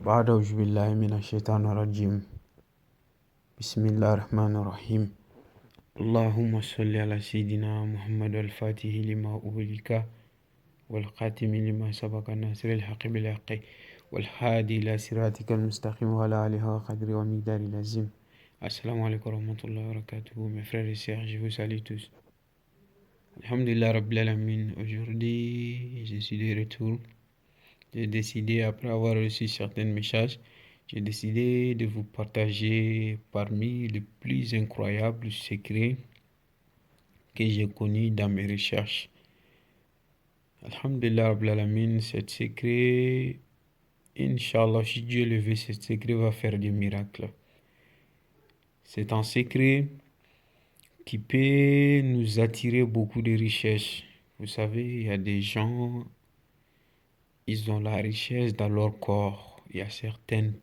بعد أعوذ بالله من الشيطان الرجيم. بسم الله الرحمن الرحيم. اللهم صل على سيدنا محمد الفاتح لما أغلق والخاتم لما سبق الناصر الحق بالحق والهادي إلى صراطك المستقيم وعلى آله وقدر ومقدار العظيم. Assalamu alaikum warahmatullahi wabarakatuh. Mes frères et sœurs, je vous salue tous. Alhamdulillah Rabbil Alamin. Aujourd'hui, je suis de retour. J'ai décidé, après avoir reçu certains messages, j'ai décidé de vous partager parmi les plus incroyables secrets que j'ai connus dans mes recherches. Alhamdulillah Rabbil Alamin, cet secret, Inch'Allah, si Dieu le veut, ce secret va faire des miracles. C'est un secret qui peut nous attirer beaucoup de richesses. Vous savez, il y a des gens, ils ont la richesse dans leur corps. Il y a certaines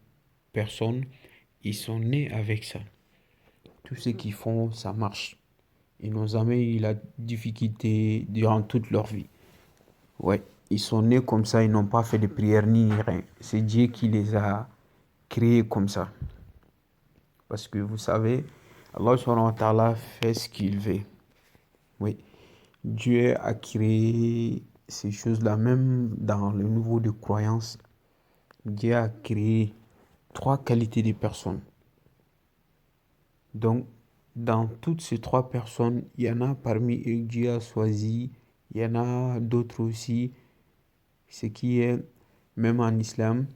personnes, ils sont nés avec ça. Tout ce qu'ils font, ça marche. Ils n'ont jamais eu la difficulté durant toute leur vie. Ouais, ils sont nés comme ça, ils n'ont pas fait de prière ni rien. C'est Dieu qui les a créés comme ça. Parce que vous savez, Allah subhanahu wa ta'ala fait ce qu'il veut. Oui, Dieu a créé ces choses-là, même dans le niveau de croyance. Dieu a créé 3 qualités de personnes. Donc, dans toutes ces 3 personnes, il y en a parmi eux que Dieu a choisi, il y en a d'autres aussi, ce qui est, même en islam,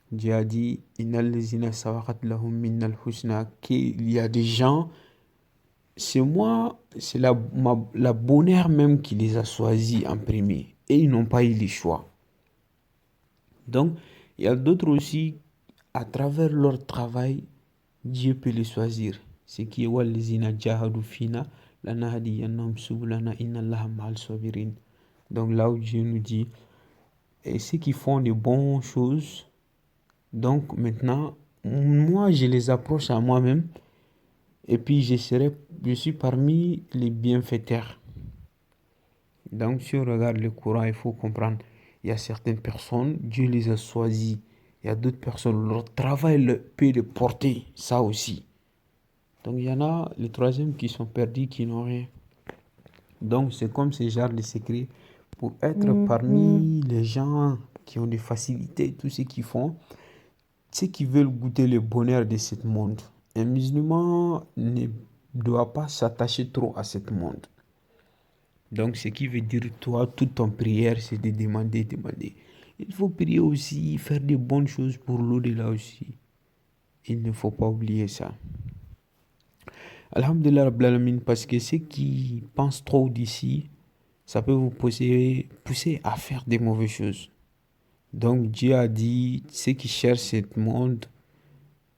Dieu a dit, Innal lezina sawarat lahum minnal husna, qu'il y a des gens, c'est moi, c'est la bonheur même qui les a choisis en premier, et ils n'ont pas eu le choix. Donc, il y a d'autres aussi, à travers leur travail, Dieu peut les choisir. Ce qui est walezina jahadu fina lanahdiyannahum subulana innallaha ma'al sabirin. Donc là où Dieu nous dit, et ceux qui font de bonnes choses, donc maintenant, moi je les approche à moi-même, et puis je suis parmi les bienfaiteurs. Donc si on regarde le Coran, il faut comprendre, il y a certaines personnes, Dieu les a choisies. Il y a d'autres personnes, leur travail peut les porter, ça aussi. Donc il y en a les troisièmes qui sont perdus, qui n'ont rien. Donc c'est comme ce genre de secret pour être parmi les gens qui ont des facilités, tout ce qu'ils font, ceux qui veulent goûter le bonheur de ce monde. Un musulman ne doit pas s'attacher trop à ce monde. Donc ce qui veut dire, toi, toute ton prière, c'est de demander. Il faut prier aussi, faire des bonnes choses pour l'au-delà aussi. Il ne faut pas oublier ça. Alhamdulillah Rabbil Alamin, parce que ceux qui pensent trop d'ici, ça peut vous pousser à faire des mauvaises choses. Donc Dieu a dit, ceux qui cherchent ce monde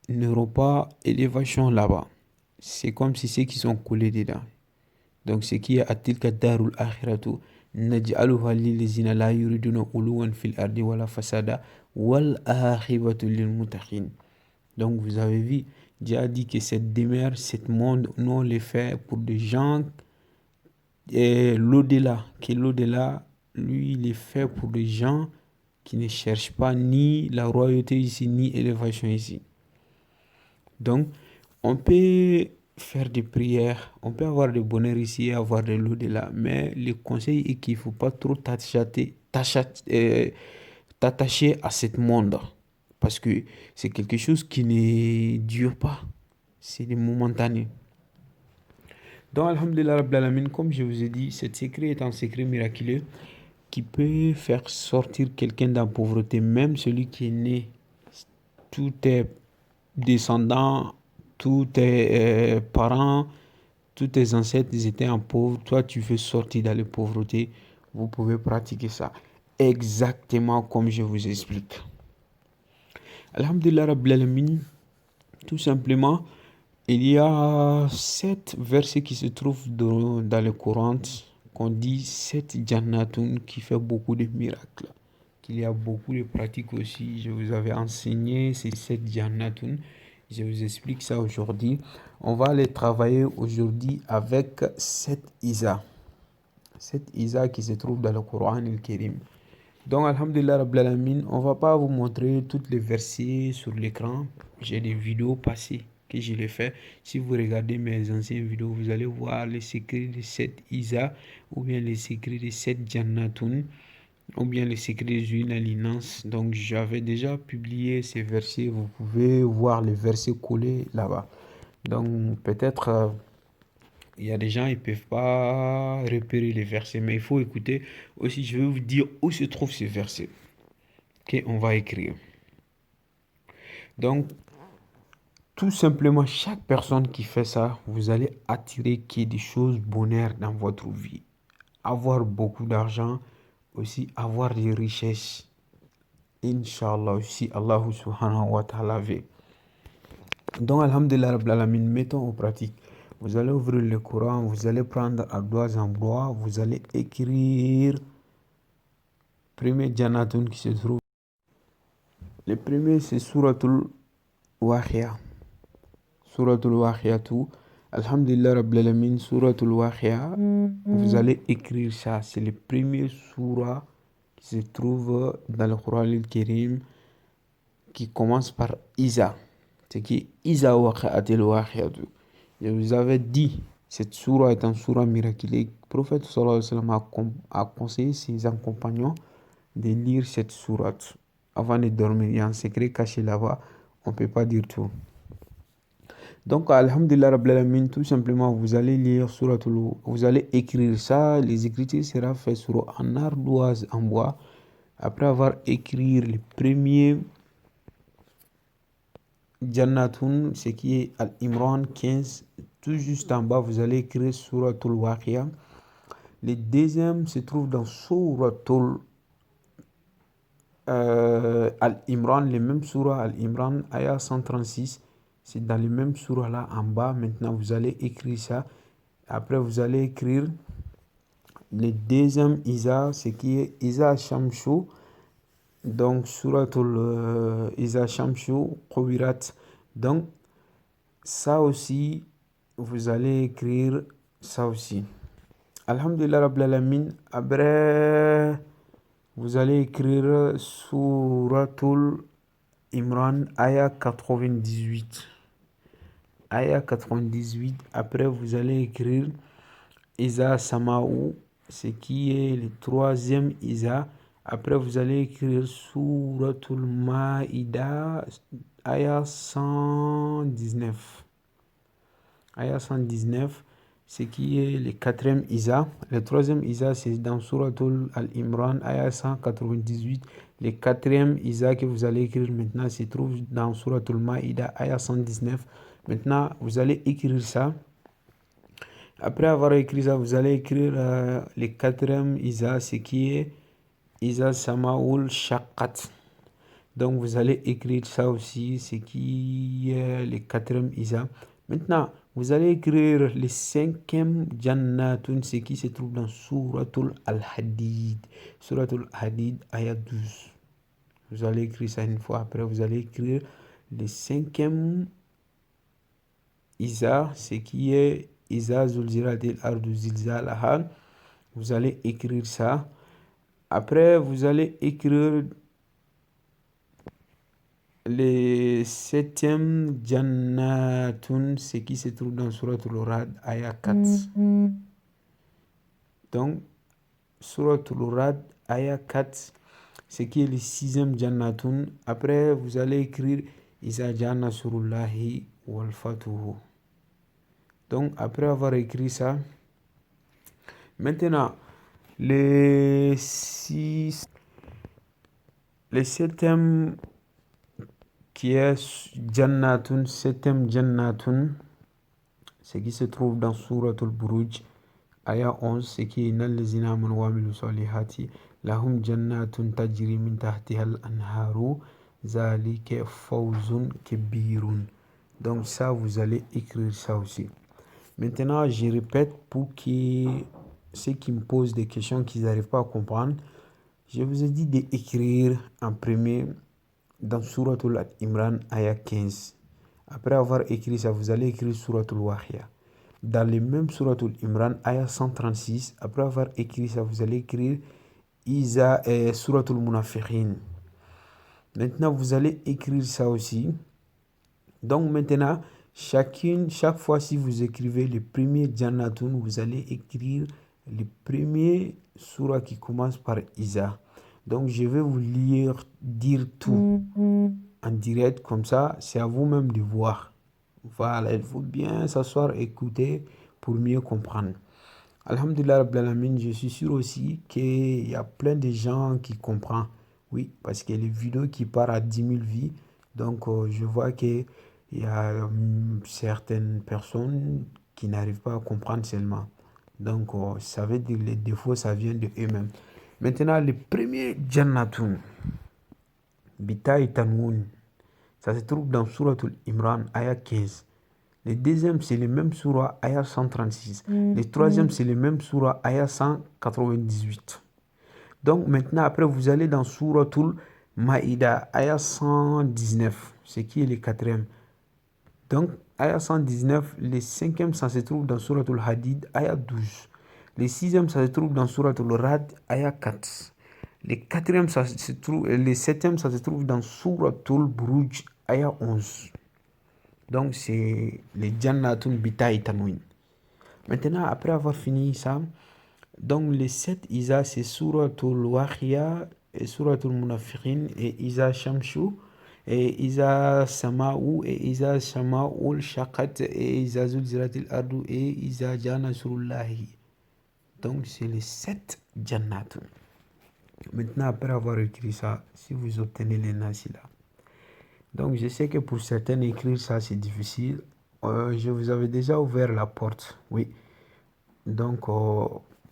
n'auront pas élévation là-bas. C'est comme si ceux qui sont coulés dedans. Donc ce qui est atilka darul akhiratu naj'aluha lillazina la yuriduna uluwan fil ardi wala fasada wal akhibatu lil muttaqin. Donc vous avez vu, Dieu a dit que cette demeure, ce monde, nous on les fait pour des gens et l'au-delà, que l'au-delà, lui, il est fait pour des gens qui ne cherchent pas ni la royauté ici, ni élévation ici. Donc, on peut faire des prières, on peut avoir du bonheur ici et avoir de l'au-delà, mais le conseil est qu'il ne faut pas trop t'attacher à ce monde, parce que c'est quelque chose qui ne dure pas, c'est des momentané. Donc, alhamdulillah Rabbil Alamin, comme je vous ai dit, ce secret est un secret miraculeux qui peut faire sortir quelqu'un de la pauvreté, même celui qui est né, tous tes descendants, tous tes parents, tous tes ancêtres, ils étaient en pauvre, toi tu veux sortir de la pauvreté, vous pouvez pratiquer ça exactement comme je vous explique. Alhamdulillah Rabbil Alamin, tout simplement, il y a 7 versets qui se trouvent dans le Coran, qu'on dit 7 jannatun, qui fait beaucoup de miracles. Il y a beaucoup de pratiques aussi. Je vous avais enseigné ces 7 jannatun. Je vous explique ça aujourd'hui. On va aller travailler aujourd'hui avec 7 Isa. 7 Isa qui se trouvent dans le Coran al-Karim. Donc, Alhamdulillah Rabbil Alamin, on va pas vous montrer toutes les versets sur l'écran. J'ai des vidéos passées que je l'ai fait. Si vous regardez mes anciennes vidéos, vous allez voir les secrets de cette Isa, ou bien les secrets de cette Jannatun, ou bien les secrets des huiles alliances. Donc, j'avais déjà publié ces versets. Vous pouvez voir les versets collés là-bas. Donc, peut-être il y a des gens ils peuvent pas repérer les versets, mais il faut écouter. Aussi, je vais vous dire où se trouvent ces versets qu'on va écrire. Donc, tout simplement, chaque personne qui fait ça, vous allez attirer qu'il y ait des choses bonheur dans votre vie. Avoir beaucoup d'argent, aussi avoir des richesses. Inch'Allah aussi, Allah subhanahu wa ta'ala veut. Donc, Alhamdulillah Rabbil Alamin, mettons en pratique. Vous allez ouvrir le Coran, vous allez prendre à doigt en bois, vous allez écrire premier Janatun qui se trouve. Le premier, c'est Suratul Wahia. Suratul Wahia tout. Alhamdulillah Rabbil Alamin, Suratul Wahia. Vous allez écrire ça. C'est le premier surah qui se trouve dans le Coran al-Karim qui commence par Isa. C'est qui Isa Waqi'atil Waqi'atu. Je vous avais dit, cette surah est un surah miraculeux. Le prophète sallallahu alayhi wa sallam a conseillé ses compagnons de lire cette sourate avant de dormir. Il y a un secret caché là-bas, on ne peut pas dire tout. Donc, Alhamdulillah Rabbil Alamin, tout simplement, vous allez lire suratul, vous allez écrire ça. Les écritures seront faites sur un ardoise en bois. Après avoir écrit le premier Jannatun, ce qui est Al-Imran 15, tout juste en bas, vous allez écrire Suratul Waqia. Le deuxième se trouve dans Suratul Al-Imran, le même surah Al-Imran, ayah 136. C'est dans le même surah là en bas. Maintenant, vous allez écrire ça. Après, vous allez écrire le deuxième Isa, ce qui est Isa Shamshu. Donc, Suratul Isa Shamshu, Qubirat. Donc, ça aussi, vous allez écrire ça aussi. Alhamdulillah Rabbil Alamin. Après, vous allez écrire Suratul Imran, Aya 98. Aya 98. Après, vous allez écrire Isa Samaou, ce qui est le troisième Isa. Après, vous allez écrire Suratul Maïda, Aya 119. Aya 119, ce qui est le quatrième Isa. Le troisième Isa, c'est dans Suratul Al-Imran, Aya 198. Le quatrième Isa que vous allez écrire maintenant se trouve dans Suratul Maïda, Aya 119. Maintenant, vous allez écrire ça. Après avoir écrit ça, vous allez écrire le quatrième Isa, ce qui est Isa Samaul Shaqqat. Donc, vous allez écrire ça aussi, ce qui est le quatrième Isa. Maintenant, vous allez écrire le cinquième Jannatun, ce qui se trouve dans Suratul Al-Hadid. Suratul Al-Hadid, ayat 12. Vous allez écrire ça une fois. Après, vous allez écrire le cinquième Isa, ce qui est Isa Zulziratil Ardu Zilzalaha. Vous allez écrire ça. Après, vous allez écrire le septième Jannatun, ce qui se trouve dans Suratul Rad, ayat 4. Donc, Suratul Rad, ayat 4, ce qui est le sixième Jannatun. Après, vous allez écrire Isa Janna Surullahi wal Fatuhu. Donc, après avoir écrit ça, maintenant, le septième qui est Jannatun, septième Jannatun, ce qui se trouve dans Suratul Buruj, ayat 11, ce qui est Nallazina amanu wa amilu salihati, lahum jannatun tajri min tahtiha al-anharu, zalika fawzun kabirun. Donc ça, vous allez écrire ça aussi. Maintenant, je répète pour ceux qui me posent des questions qu'ils n'arrivent pas à comprendre. Je vous ai dit d'écrire en premier dans Suratul Imran, ayat 15. Après avoir écrit ça, vous allez écrire Suratul Wahia. Dans le même Suratul Imran, ayat 136, après avoir écrit ça, vous allez écrire Suratul Munafiqin. Maintenant, vous allez écrire ça aussi. Donc maintenant, chaque fois si vous écrivez le premier Jannatun, vous allez écrire le premier surah qui commence par Isa. Donc je vais vous dire tout en direct, comme ça, c'est à vous-même de voir. Voilà, il faut bien s'asseoir, écouter pour mieux comprendre. Alhamdulillah Rabbil Alamin, je suis sûr aussi qu'il y a plein de gens qui comprennent. Oui, parce que les vidéos qui partent à 10 000 vies, donc je vois qu'il y a certaines personnes qui n'arrivent pas à comprendre seulement. Donc ça veut dire que les défauts, ça vient de eux-mêmes. Maintenant, le premier Jannatun, Bitaï Tanwoun, ça se trouve dans Suratul Imran, ayah 15. Le deuxième, c'est le même surah, ayah 136. Le troisième, c'est le même surah, ayah 198. Donc maintenant, après, vous allez dans Suratul Maïda, ayah 119, ce qui est le quatrième. Donc, ayah 119, le cinquième, ça se trouve dans Suratul Hadid, ayah 12. Le sixième, ça se trouve dans Suratul Rad, ayah 4. Le septième, ça se trouve dans Suratul Buruj, ayah 11. Donc, c'est les Jannatun Bitaï Tanwin. Maintenant, après avoir fini ça, donc les 7 Isa, c'est Suratul Waqiya et Suratul Munafiqin et Isa Shamshu et Isa Sama'u et Isa Sama'ul Shaqat et Isa Zulzilatil Ardu et Isa Janasurullahi. Donc, c'est les 7 Jannatun. Maintenant, après avoir écrit ça, si vous obtenez les Nasi là. Donc, je sais que pour certains, écrire ça, c'est difficile. Je vous avais déjà ouvert la porte, oui. Donc,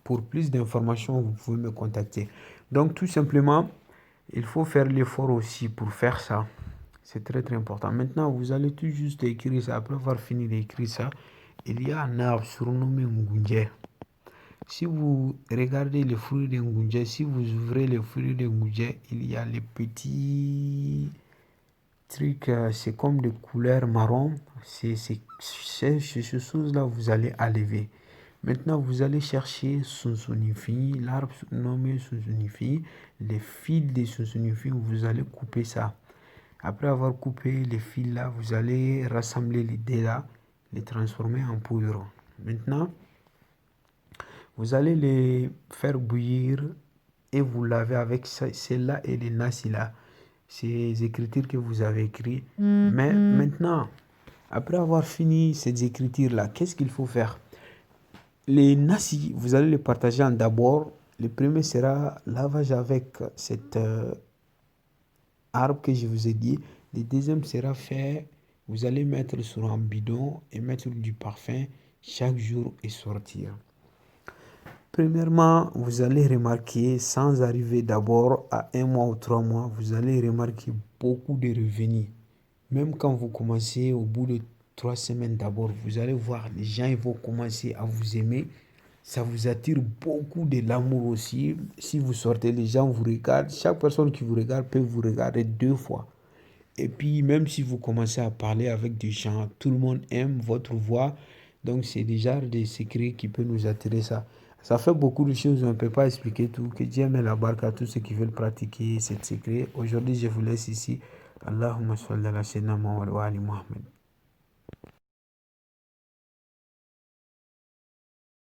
pour plus d'informations, vous pouvez me contacter. Donc, tout simplement, il faut faire l'effort aussi pour faire ça. C'est très, très important. Maintenant, vous allez tout juste écrire ça. Après avoir fini d'écrire ça, il y a un arbre surnommé Ngunje. Si vous regardez les fruits de Ngunje, si vous ouvrez les fruits de Ngunje, il y a les petits trucs, c'est comme de couleur marron. C'est ces choses-là, vous allez enlever. Maintenant, vous allez chercher Sunsunifi, l'arbre nommé Sunsunifi, les fils de Sunsunifi, vous allez couper ça. Après avoir coupé les fils là, vous allez rassembler les dés là, les transformer en poudre. Maintenant, vous allez les faire bouillir et vous laver avec celle-là et les nasi là. Ces écritures que vous avez écrites. Mais maintenant, après avoir fini ces écritures-là, qu'est-ce qu'il faut faire? Les nasi, vous allez les partager en d'abord. Le premier sera lavage avec cet arbre que je vous ai dit. Le deuxième sera fait, vous allez mettre sur un bidon et mettre du parfum chaque jour et sortir. Premièrement, vous allez remarquer, sans arriver d'abord à 1 mois ou 3 mois, vous allez remarquer beaucoup de revenus. Même quand vous commencez au bout de 3 semaines d'abord, vous allez voir, les gens ils vont commencer à vous aimer. Ça vous attire beaucoup de l'amour aussi. Si vous sortez, les gens vous regardent. Chaque personne qui vous regarde peut vous regarder 2 fois. Et puis, même si vous commencez à parler avec des gens, tout le monde aime votre voix. Donc, c'est déjà des secrets qui peuvent nous attirer ça. Ça fait beaucoup de choses, on ne peut pas expliquer tout. Que Dieu met la barque à tous ceux qui veulent pratiquer ce secret. Aujourd'hui, je vous laisse ici. Allahumma salli ala sayyidina Muhammad wa ali Muhammad.